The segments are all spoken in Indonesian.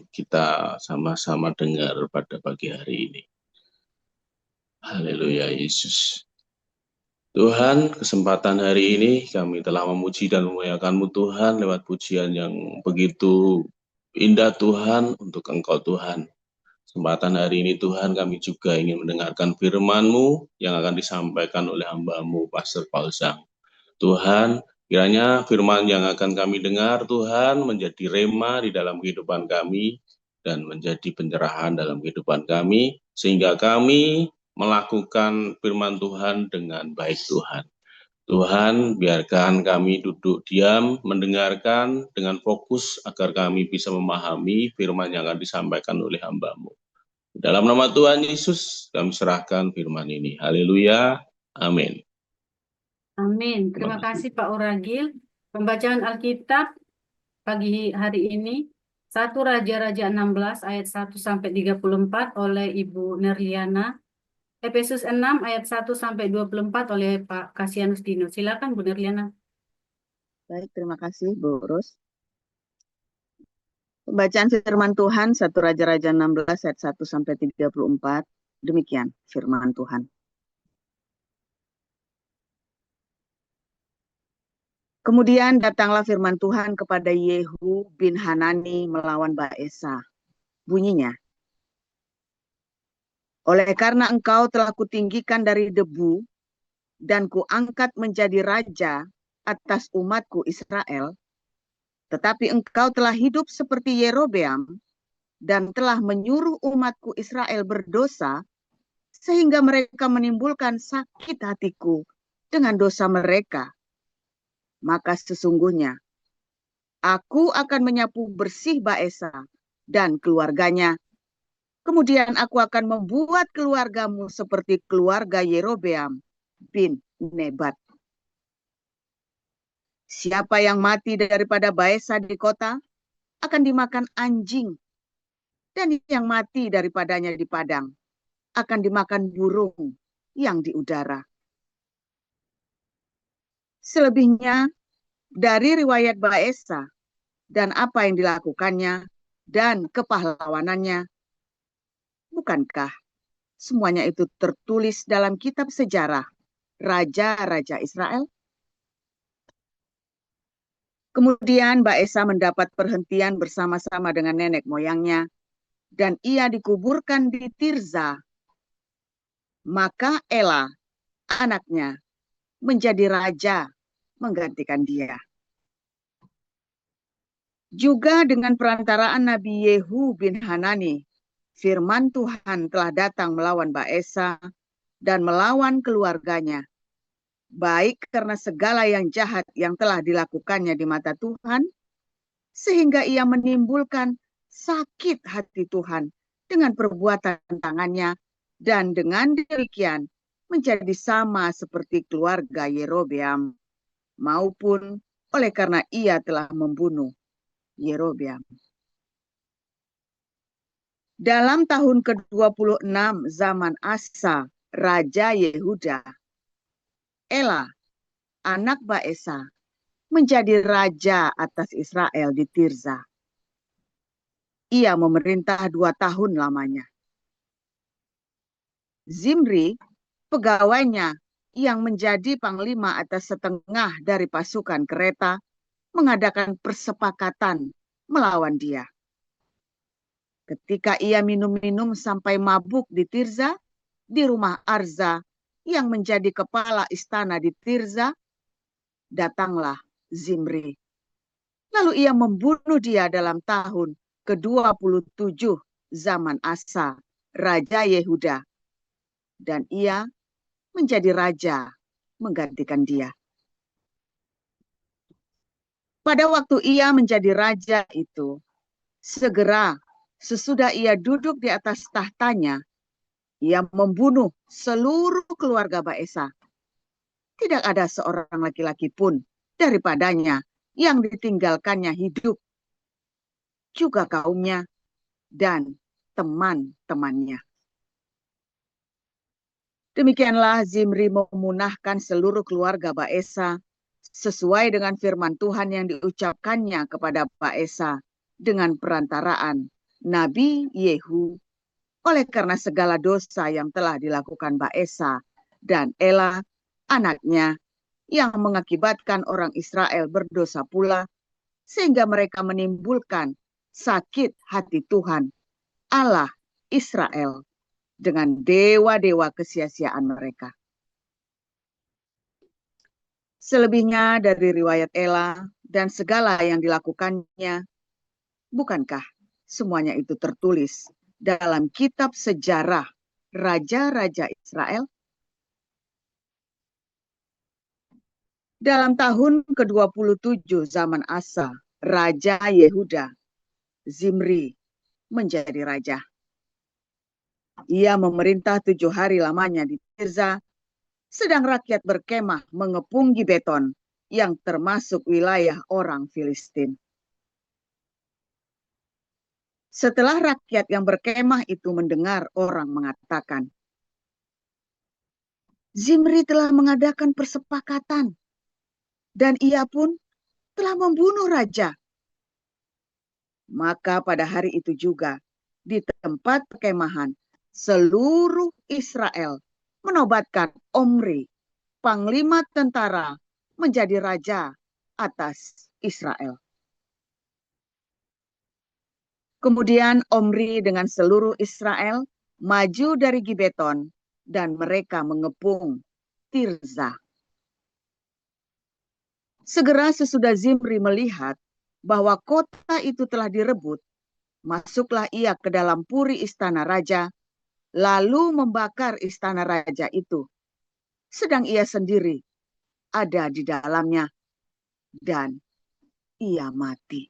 kita sama-sama dengar pada pagi hari ini. Haleluya Yesus. Tuhan, kesempatan hari ini kami telah memuji dan memuliakan-Mu Tuhan lewat pujian yang begitu indah Tuhan untuk Engkau Tuhan. Kesempatan hari ini Tuhan kami juga ingin mendengarkan firman-Mu yang akan disampaikan oleh hamba-Mu Pastor Paul Zhang. Tuhan, kiranya firman yang akan kami dengar Tuhan menjadi rema di dalam kehidupan kami dan menjadi pencerahan dalam kehidupan kami sehingga kami melakukan firman Tuhan dengan baik Tuhan. Tuhan, biarkan kami duduk diam, mendengarkan dengan fokus agar kami bisa memahami firman yang akan disampaikan oleh hamba-Mu. Dalam nama Tuhan Yesus, kami serahkan firman ini. Haleluya. Amin. Amin. Terima kasih Pak Uragil. Pembacaan Alkitab pagi hari ini 1 Raja-Raja 16 ayat 1 sampai 34 oleh Ibu Nerliana. Efesus 6 ayat 1 sampai 24 oleh Pak Kasianus Dino. Silakan Bu Nerliana. Baik, terima kasih Bu Ros. Pembacaan firman Tuhan 1 Raja-Raja 16 ayat 1 sampai 34. Demikian firman Tuhan. Kemudian datanglah firman Tuhan kepada Yehu bin Hanani melawan Baesa. Bunyinya, oleh karena engkau telah kutinggikan dari debu dan kuangkat menjadi raja atas umatku Israel, tetapi engkau telah hidup seperti Yerobeam dan telah menyuruh umatku Israel berdosa, sehingga mereka menimbulkan sakit hatiku dengan dosa mereka. Maka sesungguhnya aku akan menyapu bersih Baesa dan keluarganya. Kemudian aku akan membuat keluargamu seperti keluarga Yerobeam bin Nebat. Siapa yang mati daripada Baesa di kota akan dimakan anjing, dan yang mati daripadanya di padang akan dimakan burung yang di udara. Selebihnya dari riwayat Baesa dan apa yang dilakukannya dan kepahlawanannya, bukankah semuanya itu tertulis dalam kitab sejarah Raja-Raja Israel? Kemudian Baesa mendapat perhentian bersama-sama dengan nenek moyangnya, dan ia dikuburkan di Tirza. Maka Ela, anaknya, menjadi raja menggantikan dia. Juga dengan perantaraan Nabi Yehu bin Hanani, firman Tuhan telah datang melawan Baesa dan melawan keluarganya, baik karena segala yang jahat yang telah dilakukannya di mata Tuhan, sehingga ia menimbulkan sakit hati Tuhan dengan perbuatan tangannya, dan dengan demikian menjadi sama seperti keluarga Yerobeam, maupun oleh karena ia telah membunuh Yerobeam. Dalam tahun ke-26 zaman Asa, Raja Yehuda, Ela, anak Baesa, menjadi raja atas Israel di Tirza. Ia memerintah 2 tahun lamanya. Zimri, pegawainya yang menjadi panglima atas setengah dari pasukan kereta, mengadakan persepakatan melawan dia. Ketika ia minum-minum sampai mabuk di Tirza, di rumah Arza yang menjadi kepala istana di Tirza, datanglah Zimri. Lalu ia membunuh dia dalam tahun ke-27 zaman Asa, Raja Yehuda. Dan ia menjadi raja menggantikan dia. Pada waktu ia menjadi raja itu, segera sesudah ia duduk di atas tahtanya, ia membunuh seluruh keluarga Baesa. Tidak ada seorang laki-laki pun daripadanya yang ditinggalkannya hidup, juga kaumnya dan teman-temannya. Demikianlah Zimri memunahkan seluruh keluarga Baesa sesuai dengan firman Tuhan yang diucapkannya kepada Baesa dengan perantaraan Nabi Yehu, oleh karena segala dosa yang telah dilakukan Baesa dan Ela, anaknya, yang mengakibatkan orang Israel berdosa pula, sehingga mereka menimbulkan sakit hati Tuhan, Allah Israel, dengan dewa-dewa kesia-siaan mereka. Selebihnya dari riwayat Ela dan segala yang dilakukannya, bukankah semuanya itu tertulis dalam kitab sejarah raja-raja Israel? Dalam tahun ke-27 zaman Asa, Raja Yehuda, Zimri menjadi raja. Ia memerintah 7 hari lamanya di Tirza, sedang rakyat berkemah mengepung Gibeton yang termasuk wilayah orang Filistin. Setelah rakyat yang berkemah itu mendengar orang mengatakan, Zimri telah mengadakan persepakatan, dan ia pun telah membunuh raja. Maka pada hari itu juga, di tempat perkemahan, seluruh Israel menobatkan Omri, panglima tentara, menjadi raja atas Israel. Kemudian Omri dengan seluruh Israel maju dari Gibeton dan mereka mengepung Tirza. Segera sesudah Zimri melihat bahwa kota itu telah direbut, masuklah ia ke dalam puri istana raja, lalu membakar istana raja itu. Sedang ia sendiri ada di dalamnya dan ia mati.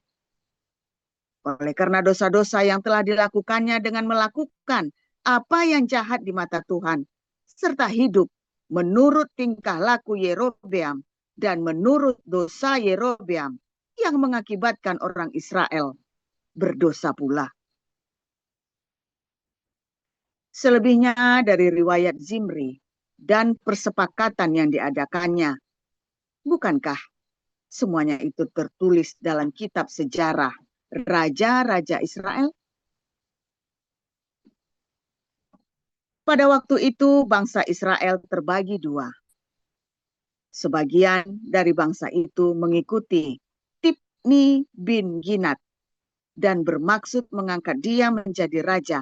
Oleh karena dosa-dosa yang telah dilakukannya dengan melakukan apa yang jahat di mata Tuhan, serta hidup menurut tingkah laku Yerobeam dan menurut dosa Yerobeam yang mengakibatkan orang Israel berdosa pula. Selebihnya dari riwayat Zimri dan persepakatan yang diadakannya, bukankah semuanya itu tertulis dalam kitab sejarah raja-raja Israel? Pada waktu itu bangsa Israel terbagi dua. Sebagian dari bangsa itu mengikuti Tibni bin Ginat dan bermaksud mengangkat dia menjadi raja.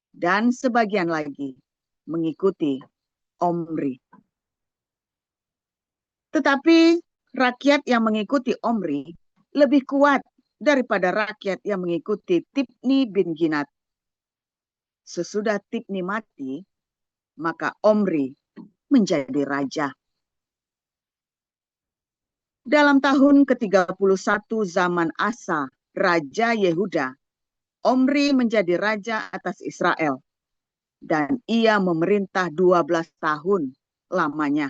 Dan sebagian lagi mengikuti Omri. Tetapi rakyat yang mengikuti Omri lebih kuat daripada rakyat yang mengikuti Tibni bin Ginat. Sesudah Tibni mati, maka Omri menjadi raja. Dalam tahun ke-31 zaman Asa, Raja Yehuda, Omri menjadi raja atas Israel. Dan ia memerintah 12 tahun lamanya.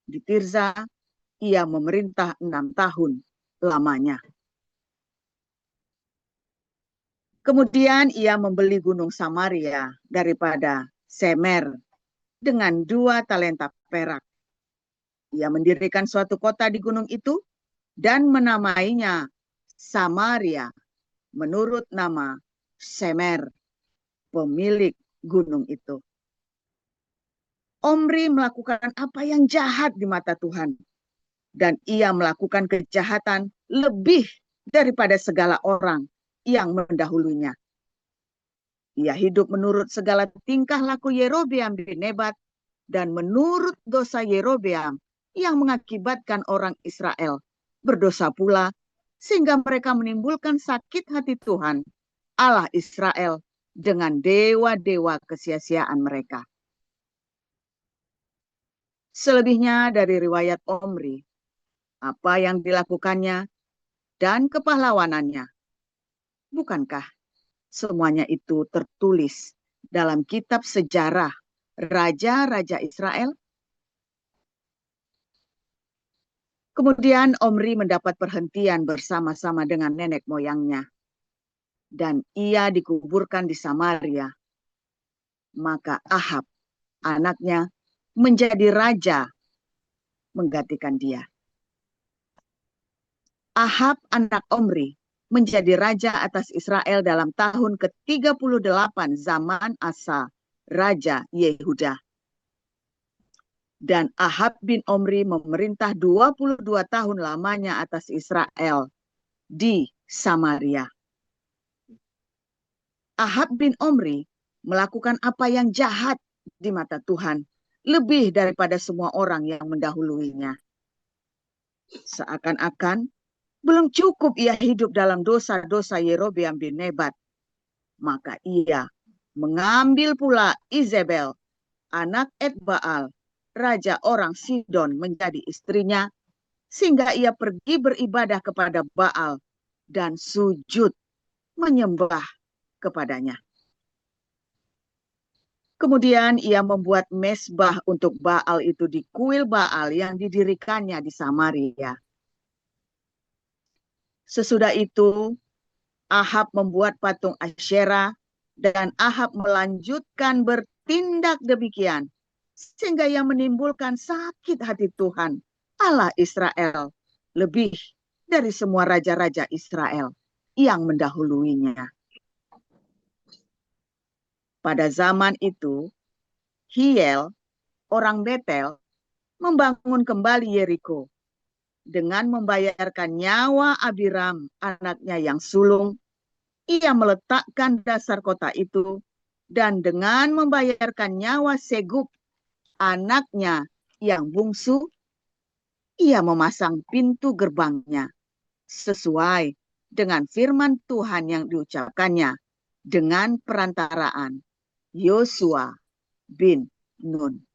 Di Tirza, ia memerintah 6 tahun lamanya. Kemudian ia membeli gunung Samaria daripada Semer dengan 2 talenta perak. Ia mendirikan suatu kota di gunung itu dan menamainya Samaria menurut nama Semer, pemilik gunung itu. Omri melakukan apa yang jahat di mata Tuhan. Dan ia melakukan kejahatan lebih daripada segala orang yang mendahulunya. Ia hidup menurut segala tingkah laku Yerobeam bin Nebat dan menurut dosa Yerobeam yang mengakibatkan orang Israel berdosa pula, sehingga mereka menimbulkan sakit hati Tuhan, Allah Israel, dengan dewa-dewa kesia-siaan mereka. Selebihnya dari riwayat Omri, apa yang dilakukannya dan kepahlawanannya, bukankah semuanya itu tertulis dalam kitab sejarah raja-raja Israel? Kemudian Omri mendapat perhentian bersama-sama dengan nenek moyangnya. Dan ia dikuburkan di Samaria. Maka Ahab, anaknya, menjadi raja menggantikan dia. Ahab anak Omri menjadi raja atas Israel dalam tahun ke-38 zaman Asa, Raja Yehuda. Dan Ahab bin Omri memerintah 22 tahun lamanya atas Israel di Samaria. Ahab bin Omri melakukan apa yang jahat di mata Tuhan, lebih daripada semua orang yang mendahuluinya. Seakan-akan belum cukup ia hidup dalam dosa-dosa Yerobeam bin Nebat, maka ia mengambil pula Izebel, anak Etbaal, raja orang Sidon, menjadi istrinya, sehingga ia pergi beribadah kepada Baal dan sujud menyembah kepadanya. Kemudian ia membuat mesbah untuk Baal itu di kuil Baal yang didirikannya di Samaria. Sesudah itu, Ahab membuat patung Asyera, dan Ahab melanjutkan bertindak demikian, sehingga ia menimbulkan sakit hati Tuhan, Allah Israel, lebih dari semua raja-raja Israel yang mendahuluinya. Pada zaman itu, Hiel, orang Betel, membangun kembali Yeriko dengan membayarkan nyawa Abiram, anaknya yang sulung. Ia meletakkan dasar kota itu, dan dengan membayarkan nyawa Segub, anaknya yang bungsu, ia memasang pintu gerbangnya sesuai dengan firman Tuhan yang diucapkannya dengan perantaraan Yosua bin Nun.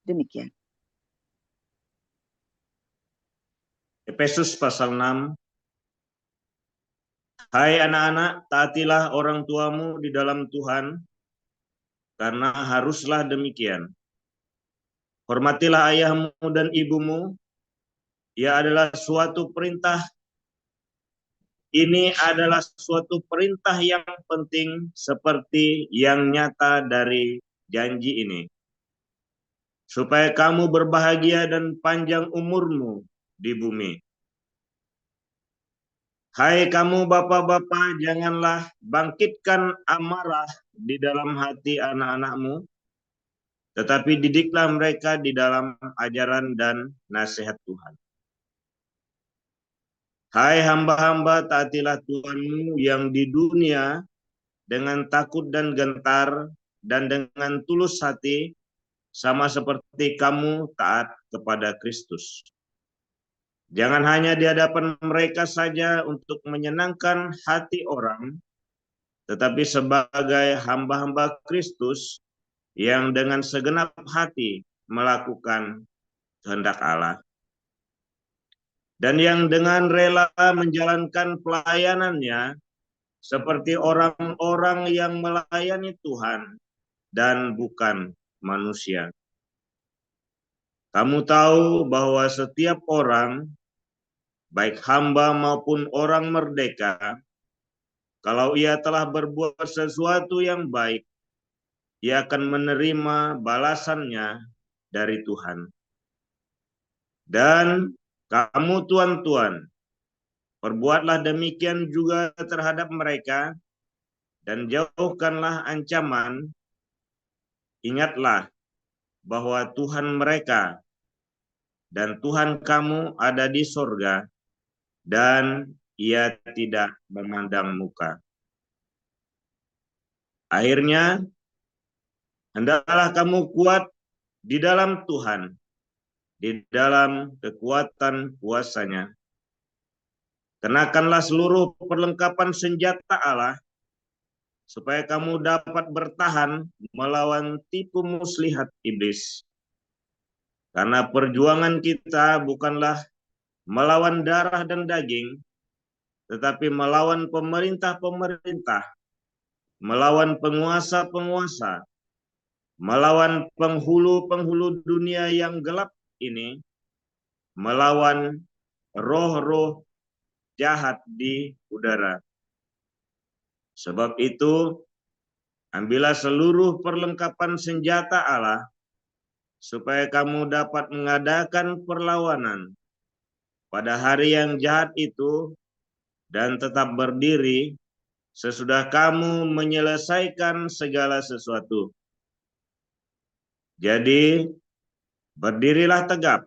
Demikian. Efesus pasal 6. Hai anak-anak, taatilah orang tuamu di dalam Tuhan, karena haruslah demikian. Hormatilah ayahmu dan ibumu. Ia adalah suatu perintah. Ini adalah suatu perintah yang penting, seperti yang nyata dari janji ini, supaya kamu berbahagia dan panjang umurmu di bumi. Hai kamu bapak-bapak, janganlah bangkitkan amarah di dalam hati anak-anakmu, tetapi didiklah mereka di dalam ajaran dan nasihat Tuhan. Hai hamba-hamba, taatilah Tuhanmu yang di dunia dengan takut dan gentar dan dengan tulus hati, sama seperti kamu taat kepada Kristus. Jangan hanya di hadapan mereka saja untuk menyenangkan hati orang, tetapi sebagai hamba-hamba Kristus yang dengan segenap hati melakukan kehendak Allah, dan yang dengan rela menjalankan pelayanannya seperti orang-orang yang melayani Tuhan dan bukan manusia. Kamu tahu bahwa setiap orang, baik hamba maupun orang merdeka, kalau ia telah berbuat sesuatu yang baik, ia akan menerima balasannya dari Tuhan. Dan kamu tuan-tuan, perbuatlah demikian juga terhadap mereka, dan jauhkanlah ancaman. Ingatlah bahwa Tuhan mereka dan Tuhan kamu ada di sorga, dan ia tidak memandang muka. Akhirnya, hendaklah kamu kuat di dalam Tuhan, di dalam kekuatan kuasa-Nya. Kenakanlah seluruh perlengkapan senjata Allah, supaya kamu dapat bertahan melawan tipu muslihat iblis. Karena perjuangan kita bukanlah melawan darah dan daging, tetapi melawan pemerintah-pemerintah, melawan penguasa-penguasa, melawan penghulu-penghulu dunia yang gelap ini, melawan roh-roh jahat di udara. Sebab itu, ambillah seluruh perlengkapan senjata Allah, supaya kamu dapat mengadakan perlawanan pada hari yang jahat itu, dan tetap berdiri sesudah kamu menyelesaikan segala sesuatu. Jadi, berdirilah tegap,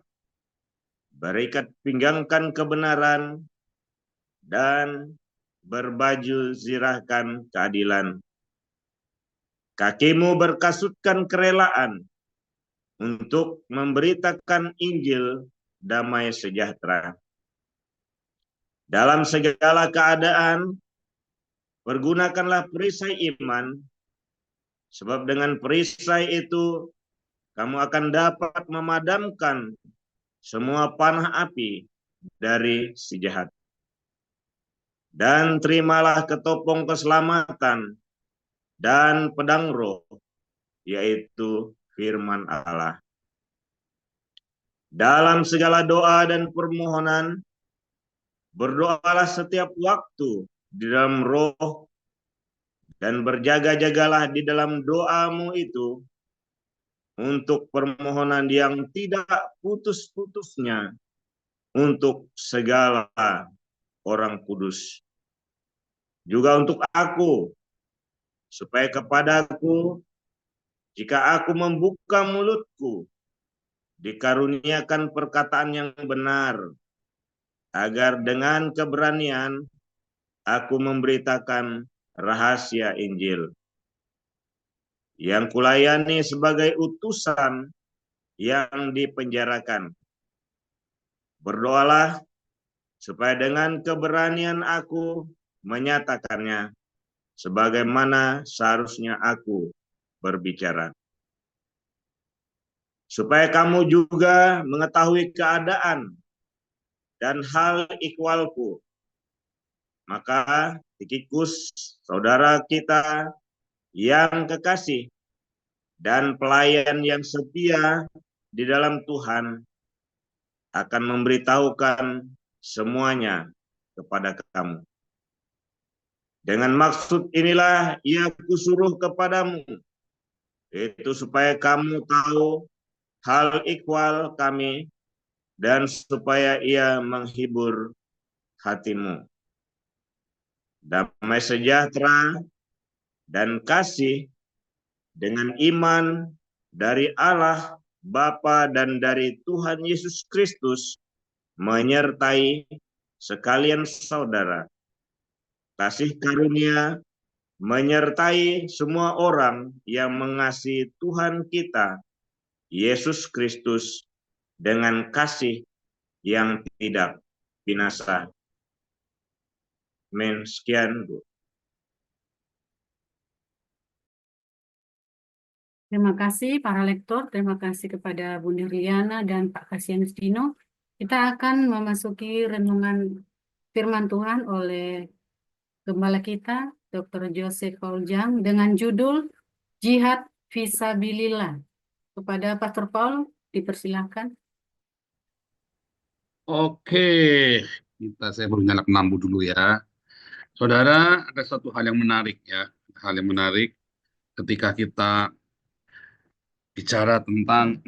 berikat pinggangkan kebenaran, dan berbaju zirahkan keadilan. Kakimu berkasutkan kerelaan untuk memberitakan Injil damai sejahtera. Dalam segala keadaan, pergunakanlah perisai iman, sebab dengan perisai itu kamu akan dapat memadamkan semua panah api dari si jahat. Dan terimalah ketopong keselamatan dan pedang roh, yaitu firman Allah. Dalam segala doa dan permohonan, berdoalah setiap waktu di dalam roh, dan berjaga-jagalah di dalam doamu itu untuk permohonan yang tidak putus-putusnya untuk segala orang kudus. Juga untuk aku, supaya kepadaku, jika aku membuka mulutku, dikaruniakan perkataan yang benar, agar dengan keberanian aku memberitakan rahasia Injil, yang kulayani sebagai utusan yang dipenjarakan. Berdoalah supaya dengan keberanian aku menyatakannya sebagaimana seharusnya aku berbicara. Supaya kamu juga mengetahui keadaan dan hal ikhwalku. Maka Tikhikus, saudara kita yang kekasih dan pelayan yang setia di dalam Tuhan, akan memberitahukan semuanya kepada kamu. Dengan maksud inilah ia kusuruh kepadamu, yaitu supaya kamu tahu hal ikhwal kami, dan supaya ia menghibur hatimu. Damai sejahtera dan kasih dengan iman dari Allah Bapa dan dari Tuhan Yesus Kristus menyertai sekalian saudara. Kasih karunia menyertai semua orang yang mengasihi Tuhan kita Yesus Kristus dengan kasih yang tidak binasa. Amin. Sekian, Bu. Terima kasih para lektor, terima kasih kepada Bu Nirliana dan Pak Kasianus Dino. Kita akan memasuki renungan firman Tuhan oleh Gembala kita, Dr. Joseph Pauljang, dengan judul Jihad Fisabilillah. Kepada Pastor Paul, dipersilakan. Oke, saya baru nyalakan lampu dulu ya. Saudara, ada satu hal yang menarik ya. Hal yang menarik ketika kita bicara tentang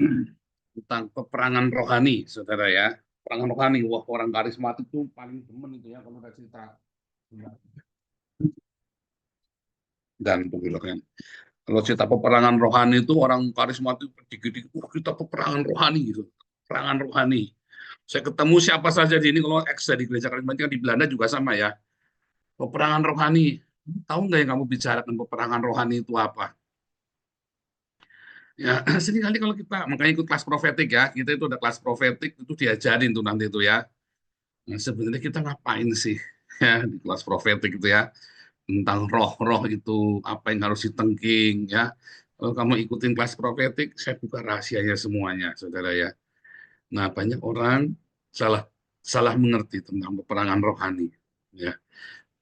peperangan rohani, saudara ya. Peperangan rohani, wah orang karismatik itu paling demen itu ya kalau ada cerita. Dan kan. Kalau cerita peperangan rohani itu orang karismatik dikit-dikit, kita peperangan rohani gitu. Peperangan rohani. Saya ketemu siapa saja di ini, kalau ex di gereja karismatik di Belanda juga sama ya. Peperangan rohani. Tahu nggak yang kamu bicarakan peperangan rohani itu apa? Ya, seringkali kalau kita makanya ikut kelas profetik ya, kita itu ada kelas profetik itu diajarin tuh nanti itu ya. Nah, sebenarnya kita ngapain sih ya di kelas profetik itu ya, tentang roh-roh itu apa yang harus ditengking ya. Kalau kamu ikutin kelas profetik, saya buka rahasianya semuanya, saudara ya. Nah, banyak orang salah mengerti tentang peperangan rohani ya.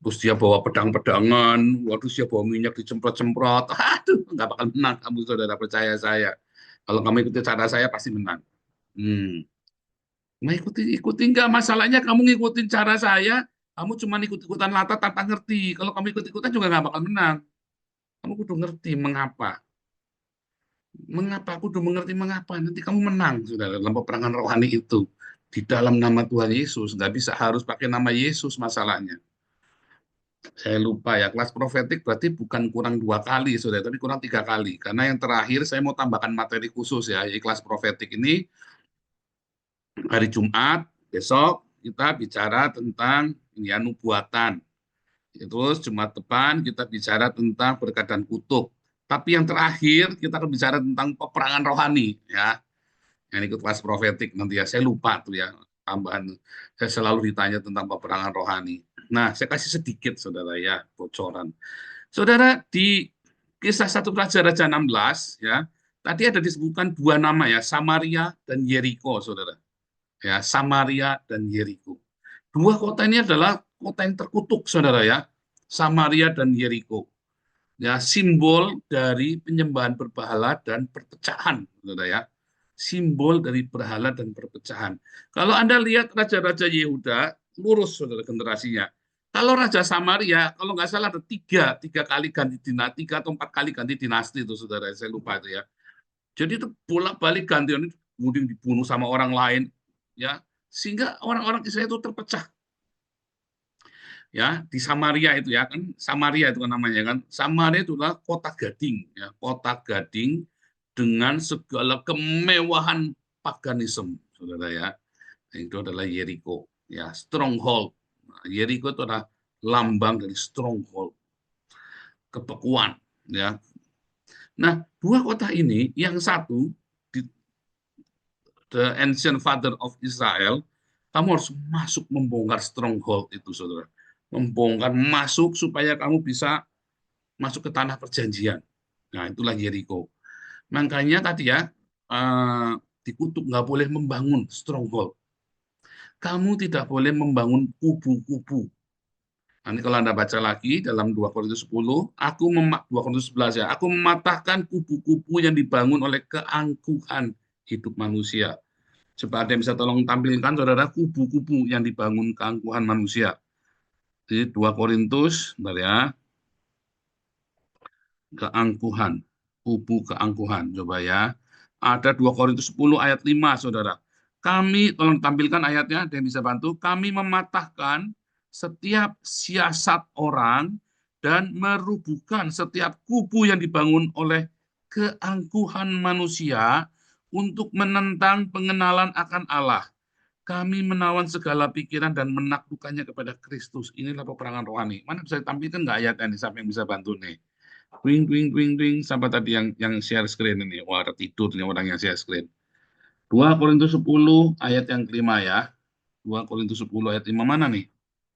Terus dia bawa pedang-pedangan, waduh dia bawa minyak dicemprot-cemprot, aduh nggak bakal menang kamu, saudara, percaya saya. Kalau kamu ikuti cara saya pasti menang. Nah, ikuti nggak, masalahnya kamu ngikutin cara saya, kamu cuma ikut-ikutan lata tanpa ngerti. Kalau kamu ikut-ikutan juga nggak bakal menang. Kamu kudu ngerti mengapa. Aku udah mengerti mengapa, nanti kamu menang, saudara, dalam peperangan rohani itu. Di dalam nama Tuhan Yesus, nggak bisa harus pakai nama Yesus masalahnya. Saya lupa ya, kelas profetik berarti bukan kurang 2 kali, saudara, tapi kurang 3 kali. Karena yang terakhir saya mau tambahkan materi khusus ya, jadi kelas profetik ini hari Jumat, besok kita bicara tentang ya, nubuatan. Terus Jumat depan kita bicara tentang berkat dan kutub. Tapi yang terakhir kita akan bicara tentang peperangan rohani ya. Yang ikut kelas profetik nanti ya. Saya lupa tuh ya tambahan. Saya selalu ditanya tentang peperangan rohani. Nah, saya kasih sedikit saudara ya bocoran. Saudara, di kisah 1 Raja-Raja 16 ya, tadi ada disebutkan 2 nama ya, Samaria dan Yeriko, saudara. Ya, Samaria dan Yeriko. 2 kota ini adalah kota yang terkutuk, saudara ya. Samaria dan Yeriko. Ya, simbol dari penyembahan berhala dan perpecahan, saudara ya. Simbol dari berhala dan perpecahan. Kalau Anda lihat raja-raja Yehuda, lurus saudara generasinya. Kalau Raja Samaria, kalau nggak salah ada 3 kali ganti dinasti, 3 atau 4 kali ganti dinasti itu, saudara. Saya lupa itu ya. Jadi itu bolak-balik ganti, kemudian dibunuh sama orang lain, ya, sehingga orang-orang Israel itu terpecah. Ya, di Samaria itu ya kan, Samaria itu kan namanya kan. Samaria itulah kota gading ya, kota gading dengan segala kemewahan paganisme, saudara ya. Itu adalah Yeriko ya, stronghold. Yeriko itu adalah lambang dari stronghold, kebekuan ya. Nah, 2 kota ini, yang satu the ancient father of Israel, kamu harus masuk membongkar stronghold itu, saudara. Membongkar, masuk supaya kamu bisa masuk ke tanah perjanjian. Nah, itulah Yeriko. Makanya tadi ya, dikutuk nggak boleh membangun stronghold. Kamu tidak boleh membangun kubu-kubu. Nanti kalau Anda baca lagi dalam 2 Korintus 10, 2 Korintus 11 ya, aku mematahkan kubu-kubu yang dibangun oleh keangkuhan hidup manusia. Coba ada yang bisa tolong tampilkan, saudara, kubu-kubu yang dibangun keangkuhan manusia. Jadi 2 Korintus, bentar ya, keangkuhan, kubu keangkuhan, coba ya. Ada 2 Korintus 10 ayat 5, saudara. Kami, tolong tampilkan ayatnya, ada yang bisa bantu. Kami mematahkan setiap siasat orang dan merubuhkan setiap kubu yang dibangun oleh keangkuhan manusia untuk menentang pengenalan akan Allah. Kami menawan segala pikiran dan menaklukkannya kepada Kristus. Inilah peperangan rohani. Mana bisa ditampilkan nggak ayat ini? Siapa yang bisa bantu nih? Wing, wing, wing, wing. Sampai tadi yang share screen ini. Wah, ada tidur nih orang yang share screen. 2 Korintus 10 ayat yang kelima ya. 2 Korintus 10 ayat 5 mana nih?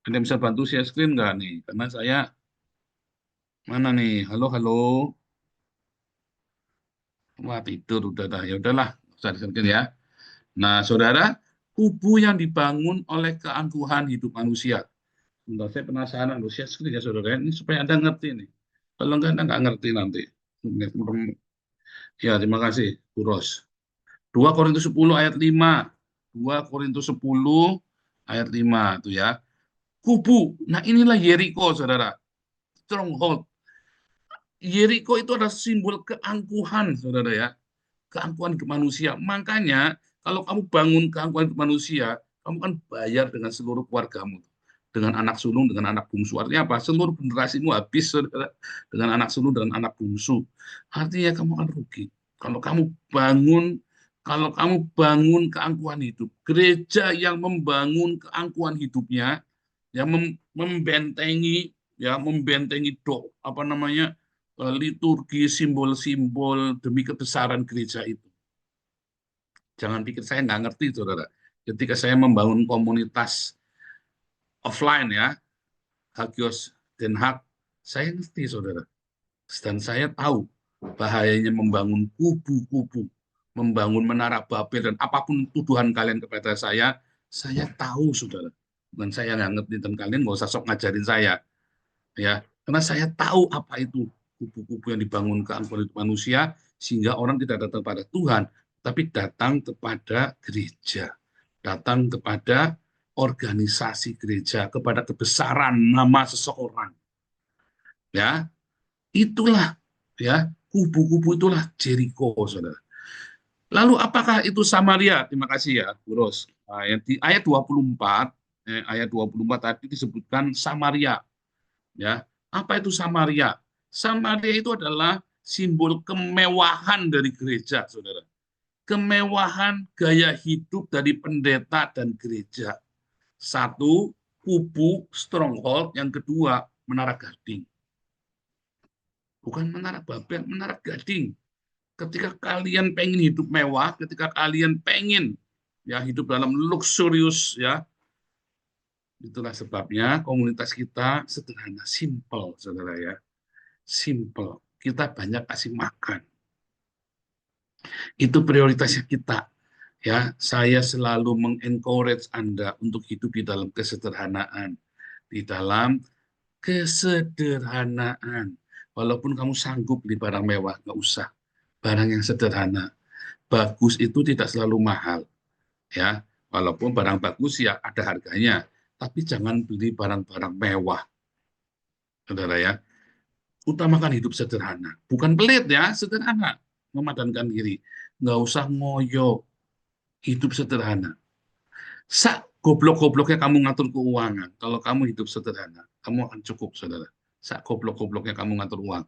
Ada yang bisa bantu share screen nggak nih? Karena saya, mana nih? Halo, halo. Wah, tidur udah dah. Ya udahlah, usah di-screen ya. Nah, saudara, kubu yang dibangun oleh keangkuhan hidup manusia. Sebentar, saya penasaran, share screen ya saudara. Ini supaya Anda ngerti nih. Kalau enggak, Anda nggak ngerti nanti. Ya, terima kasih, Bu Ros. 2 Korintus 10 ayat 5. 2 Korintus 10 ayat 5 itu ya. Kubu. Nah, inilah Yeriko, saudara. Stronghold. Yeriko itu adalah simbol keangkuhan, saudara ya. Keangkuhan hidup manusia. Makanya kalau kamu bangun keangkuhan hidup manusia, kamu kan bayar dengan seluruh keluargamu. Dengan anak sulung, dengan anak bungsu. Artinya apa? Seluruh generasimu habis, saudara. Dengan anak sulung, dengan anak bungsu. Artinya kamu akan rugi. Kalau kamu bangun keangkuhan hidup, gereja yang membangun keangkuhan hidupnya, yang membentengi liturgi, simbol-simbol demi kebesaran gereja itu. Jangan pikir saya nggak ngerti, saudara. Ketika saya membangun komunitas offline ya, Hagios Den Haag, saya ngerti, saudara. Dan saya tahu bahayanya membangun kubu-kubu, membangun menara Babel, dan apapun tuduhan kalian kepada saya tahu, saudara. Dan saya nggak ngerti, dan kalian nggak usah sok ngajarin saya. Ya, karena saya tahu apa itu kubu-kubu yang dibangun keangkuhan hidup manusia, sehingga orang tidak datang pada Tuhan, tapi datang kepada gereja, datang kepada organisasi gereja, kepada kebesaran nama seseorang. Ya, itulah ya, kubu-kubu itulah Jericho, saudara. Lalu apakah itu Samaria? Terima kasih ya, Bu Ros. Di ayat 24 tadi disebutkan Samaria. Ya, apa itu Samaria? Samaria itu adalah simbol kemewahan dari gereja, saudara. Kemewahan gaya hidup dari pendeta dan gereja. Satu, kubu stronghold. Yang kedua, Menara Gading. Bukan Menara Babel, Menara Gading. Ketika kalian pengen hidup mewah, ketika kalian pengen ya hidup dalam luxurious, ya, itulah sebabnya komunitas kita sederhana, simple, saudara ya. Simple. Kita banyak kasih makan. Itu prioritasnya kita. Ya, saya selalu mengencourage Anda untuk hidup di dalam kesederhanaan. Di dalam kesederhanaan. Walaupun kamu sanggup beli barang mewah, nggak usah. Barang yang sederhana. Bagus itu tidak selalu mahal. Ya, walaupun barang bagus ya ada harganya. Tapi jangan beli barang-barang mewah. Saudara ya. Utamakan hidup sederhana. Bukan pelit ya, sederhana. Memadankan diri. Nggak usah ngoyo. Hidup sederhana. Goblok-gobloknya kamu ngatur keuangan. Kalau kamu hidup sederhana, kamu akan cukup, saudara. Goblok-gobloknya kamu ngatur uang.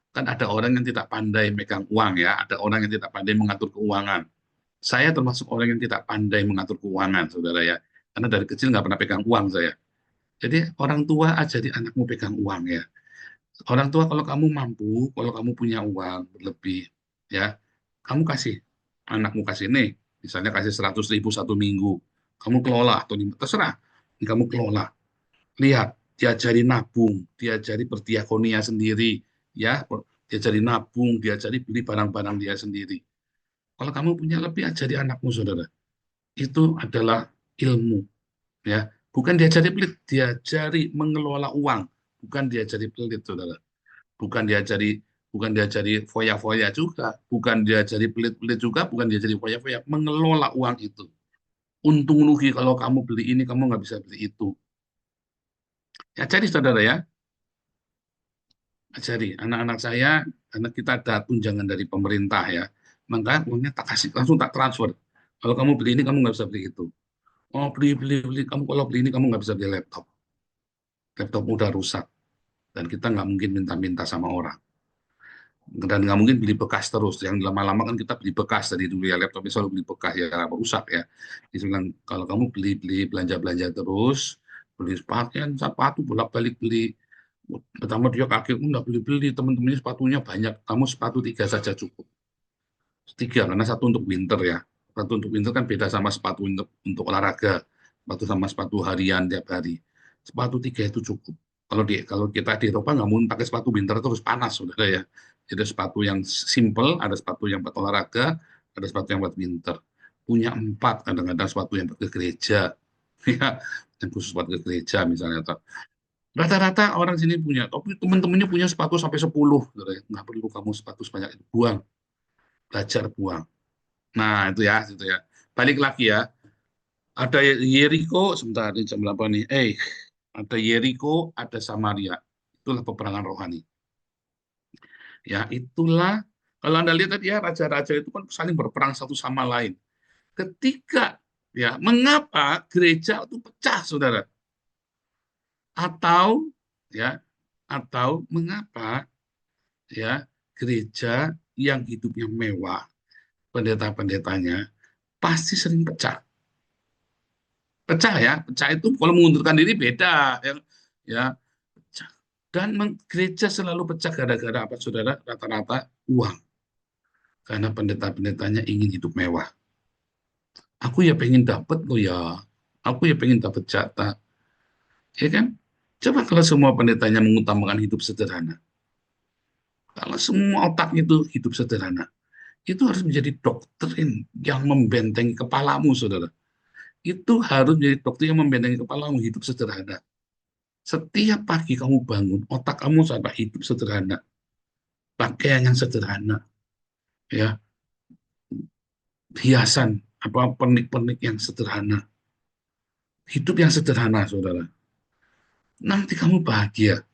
Kan ada orang yang tidak pandai megang uang ya, ada orang yang tidak pandai mengatur keuangan. Saya termasuk orang yang tidak pandai mengatur keuangan, saudara ya. Karena dari kecil nggak pernah pegang uang saya. Jadi orang tua ajari anakmu pegang uang ya. Orang tua kalau kamu mampu, kalau kamu punya uang berlebih, ya, kamu kasih, anakmu kasih nih, misalnya kasih 100.000 satu minggu, kamu kelola, atau terserah, kamu kelola. Lihat, diajari nabung, diajari berdiakonia sendiri, ya, diajari nabung, diajari beli barang-barang dia sendiri. Kalau kamu punya lebih, ajari anakmu, saudara. Itu adalah ilmu, ya. Bukan diajari pelit, diajari mengelola uang, bukan diajari pelit, saudara. Bukan diajari foya-foya juga, bukan diajari pelit-pelit juga, bukan diajari foya-foya, mengelola uang itu. Untung rugi kalau kamu beli ini, kamu nggak bisa beli itu. Ya, jadi saudara ya, ajari anak-anak saya, karena kita ada tunjangan dari pemerintah ya, maka uangnya tak kasih, langsung tak transfer. Kalau kamu beli ini, kamu nggak bisa beli itu. Oh, beli, kamu kalau beli ini, kamu nggak bisa beli laptop. Laptop udah rusak, dan kita nggak mungkin minta-minta sama orang. Dan nggak mungkin beli bekas terus, yang lama-lama kan kita beli bekas dari dulu ya, laptop selalu beli bekas ya, apa rusak ya. Dia bilang kalau kamu beli belanja terus, beli sepatu bolak-balik beli, pertama dia kaget, nggak beli teman-temannya sepatunya banyak, kamu sepatu 3 saja cukup. 3 karena satu untuk winter ya, satu untuk winter kan beda sama sepatu untuk olahraga, sepatu sama sepatu harian tiap hari, sepatu 3 itu cukup. Kalau kita di Eropa nggak mungkin pakai sepatu winter terus panas, saudara ya. Jadi sepatu yang simple, ada sepatu yang buat olahraga, ada sepatu yang buat winter. Punya 4, kadang-kadang sepatu yang buat ke gereja, ya, yang khusus buat ke gereja misalnya. Rata-rata orang sini punya, tapi teman-temannya punya sepatu sampai 10, saudara. Nggak perlu kamu sepatu sebanyak itu, buang, belajar buang. Nah itu ya. Balik lagi ya. Ada Yeriko, sebentar ini jam 8 nih. Ada Yeriko, ada Samaria. Itulah peperangan rohani. Ya, itulah kalau Anda lihat tadi ya, raja-raja itu kan saling berperang satu sama lain. Ketika ya, mengapa gereja itu pecah, saudara? Atau mengapa ya gereja yang hidupnya mewah, pendeta-pendetanya pasti sering pecah. Pecah itu kalau mengundurkan diri beda ya. Dan gereja selalu pecah gara-gara apa, saudara? Rata-rata uang. Karena pendeta-pendetanya ingin hidup mewah. Aku ya pengen dapat loh ya. Aku ya pengen dapat jatah. Ya kan? Coba kalau semua pendetanya mengutamakan hidup sederhana. Kalau semua otak itu hidup sederhana. Itu harus menjadi doktrin yang membentengi kepalamu, saudara. Itu harus menjadi doktrin yang membentengi kepalamu, hidup sederhana. Setiap pagi kamu bangun, otak kamu sampai hidup sederhana. Pakaian yang sederhana. Ya, hiasan, pernik-pernik yang sederhana. Hidup yang sederhana, saudara. Nanti kamu bahagia.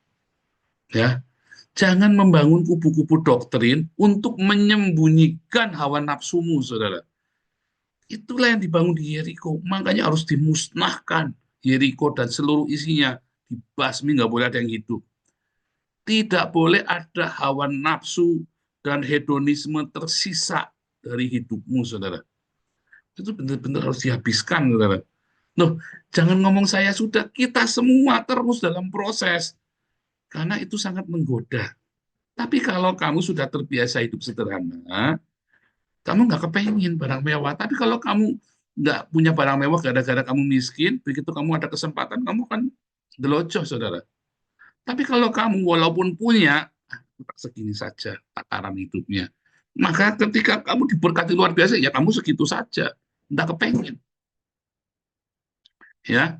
Ya, jangan membangun kubu-kubu doktrin untuk menyembunyikan hawa nafsumu, saudara. Itulah yang dibangun di Yeriko. Makanya harus dimusnahkan Yeriko dan seluruh isinya. dibasmi, nggak boleh ada yang hidup. Tidak boleh ada hawa nafsu dan hedonisme tersisa dari hidupmu, saudara. Itu benar-benar harus dihabiskan, saudara. Loh, jangan ngomong saya sudah, kita semua terus dalam proses. Karena itu sangat menggoda. Tapi kalau kamu sudah terbiasa hidup sederhana, kamu nggak kepengen barang mewah. Tapi kalau kamu nggak punya barang mewah gara-gara kamu miskin, begitu kamu ada kesempatan, kamu kan delojoh, saudara. Tapi kalau kamu walaupun punya, segini saja takaran hidupnya. Maka ketika kamu diberkati luar biasa, ya kamu segitu saja. Nggak kepengen. Ya,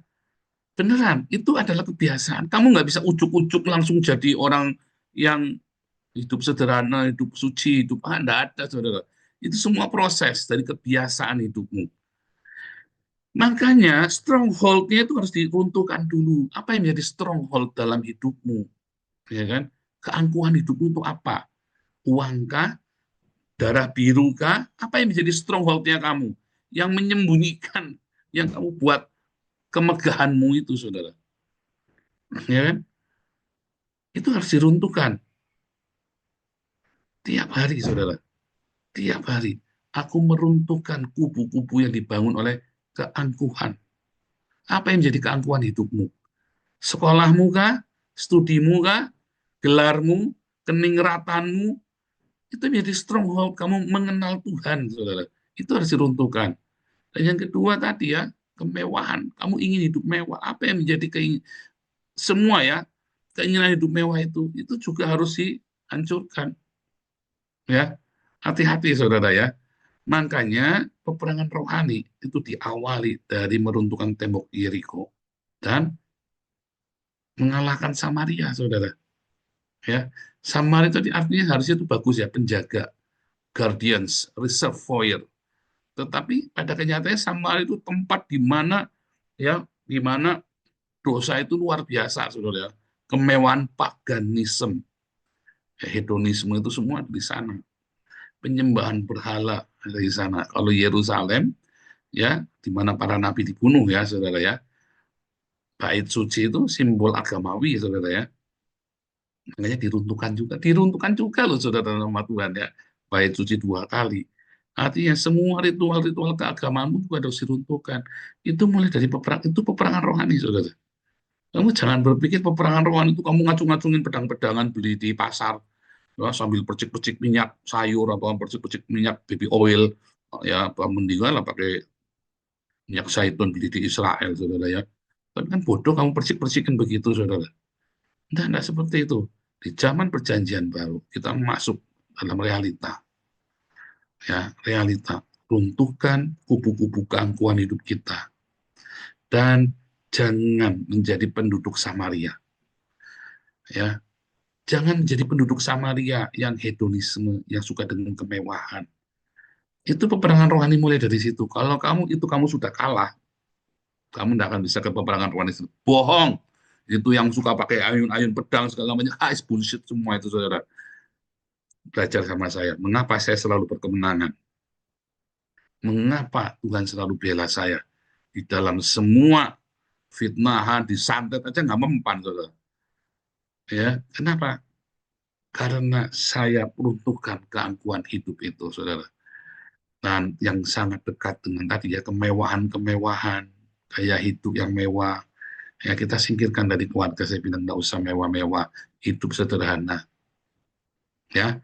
beneran, itu adalah kebiasaan. Kamu nggak bisa ujuk-ujuk langsung jadi orang yang hidup sederhana, hidup suci, hidup nggak ada, saudara. Itu semua proses dari kebiasaan hidupmu. Makanya stronghold-nya itu harus diruntuhkan dulu. Apa yang menjadi stronghold dalam hidupmu? Ya kan? Keangkuhan hidupmu itu apa? Uangkah? Darah birukah? Apa yang menjadi stronghold-nya kamu? Yang menyembunyikan, yang kamu buat kemegahanmu itu, saudara. Ya kan? Itu harus diruntuhkan. Tiap hari, saudara. Tiap hari. Aku meruntuhkan kubu-kubu yang dibangun oleh keangkuhan. Apa yang menjadi keangkuhan hidupmu? Sekolahmu kah? Studimu kah? Gelarmu? Keningratanmu? Itu menjadi stronghold. Kamu mengenal Tuhan, saudara. Itu harus diruntuhkan. Dan yang kedua tadi ya, kemewahan. Kamu ingin hidup mewah. Apa yang menjadi semua ya, keinginan hidup mewah itu juga harus dihancurkan. Ya, hati-hati, saudara ya. Makanya peperangan rohani itu diawali dari meruntuhkan tembok Yeriko dan mengalahkan Samaria, saudara. Ya, Samaria itu artinya harusnya itu bagus ya, penjaga, guardians, reservoir. Tetapi pada kenyataannya Samaria itu tempat di mana ya, di mana dosa itu luar biasa, saudara. Kemewahan paganisme, ya, hedonisme itu semua di sana. Penyembahan berhala dari sana. Kalau Yerusalem, ya, di mana para nabi dibunuh ya, saudara ya. Bait suci itu simbol agamawi, saudara ya. Makanya diruntuhkan juga loh, saudara, nama Tuhan ya. Bait suci 2 kali. Artinya semua ritual-ritual keagamaanmu juga harus diruntuhkan. Itu mulai dari peperangan rohani, saudara. Kamu jangan berpikir peperangan rohani itu kamu ngacung-ngacungin pedang-pedangan beli di pasar, ya, sambil percik-percik minyak sayur atau percik-percik minyak baby oil, ya, mendingan lah pakai minyak zaitun beli di Israel, saudara ya. Tapi kan bodoh kamu percik-percikin begitu, saudara. Enggak seperti itu. Di zaman perjanjian baru, kita masuk dalam realita. Ya, realita. Runtuhkan kubu-kubu keangkuhan hidup kita. Dan jangan menjadi penduduk Samaria. Ya, jangan menjadi penduduk Samaria yang hedonisme, yang suka dengan kemewahan. Itu peperangan rohani mulai dari situ. Kalau kamu sudah kalah, kamu tidak akan bisa ke peperangan rohani. Bohong. Itu yang suka pakai ayun-ayun pedang segala macam, bullshit semua itu, saudara. Belajar sama saya. Mengapa saya selalu berkemenangan? Mengapa Tuhan selalu bela saya? Di dalam semua fitnahan, disantet aja nggak mempan, saudara. Ya, kenapa? Karena saya peruntukkan keangkuhan hidup itu, saudara. Dan yang sangat dekat dengan tadi ya, kemewahan-kemewahan, gaya hidup yang mewah. Ya, kita singkirkan dari keluarga, saya bilang nggak usah mewah-mewah, hidup sederhana. Ya,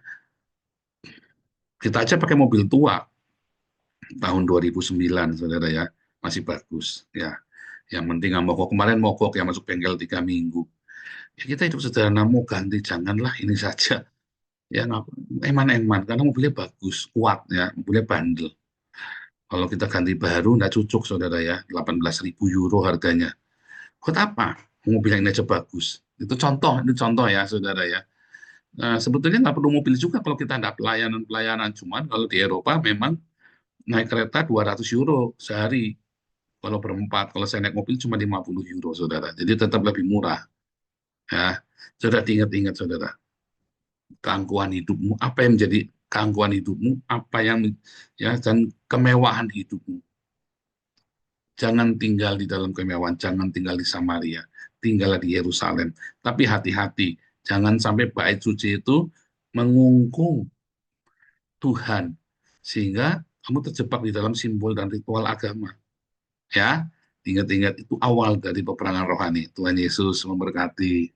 kita aja pakai mobil tua tahun 2009, saudara ya, masih bagus. Ya, yang penting nggak mogok. Kemarin mogok yang masuk bengkel 3 minggu. Ya, kita hidup sederhana, mau ganti janganlah ini saja. Ya, eman-eman karena mobilnya bagus, kuat ya, mobilnya bandel. Kalau kita ganti baru nggak cocok, saudara ya, 18.000 euro harganya. Buat apa? Mobil yang ini aja bagus. Itu contoh ya, saudara ya. Nah, sebetulnya nggak perlu mobil juga kalau kita ada pelayanan. Cuman kalau di Eropa memang naik kereta 200 euro sehari. Kalau berempat, kalau saya naik mobil cuma 50 euro, saudara. Jadi tetap lebih murah. Ya, saudara, ingat-ingat, saudara. Keangkuhan hidupmu, apa yang menjadi keangkuhan hidupmu, apa yang ya, dan kemewahan hidupmu. Jangan tinggal di dalam kemewahan, jangan tinggal di Samaria. tinggallah di Yerusalem. Tapi hati-hati, jangan sampai bait suci itu mengungkung Tuhan, sehingga kamu terjebak di dalam simbol dan ritual agama. Ya, ingat-ingat itu awal dari peperangan rohani. Tuhan Yesus memberkati.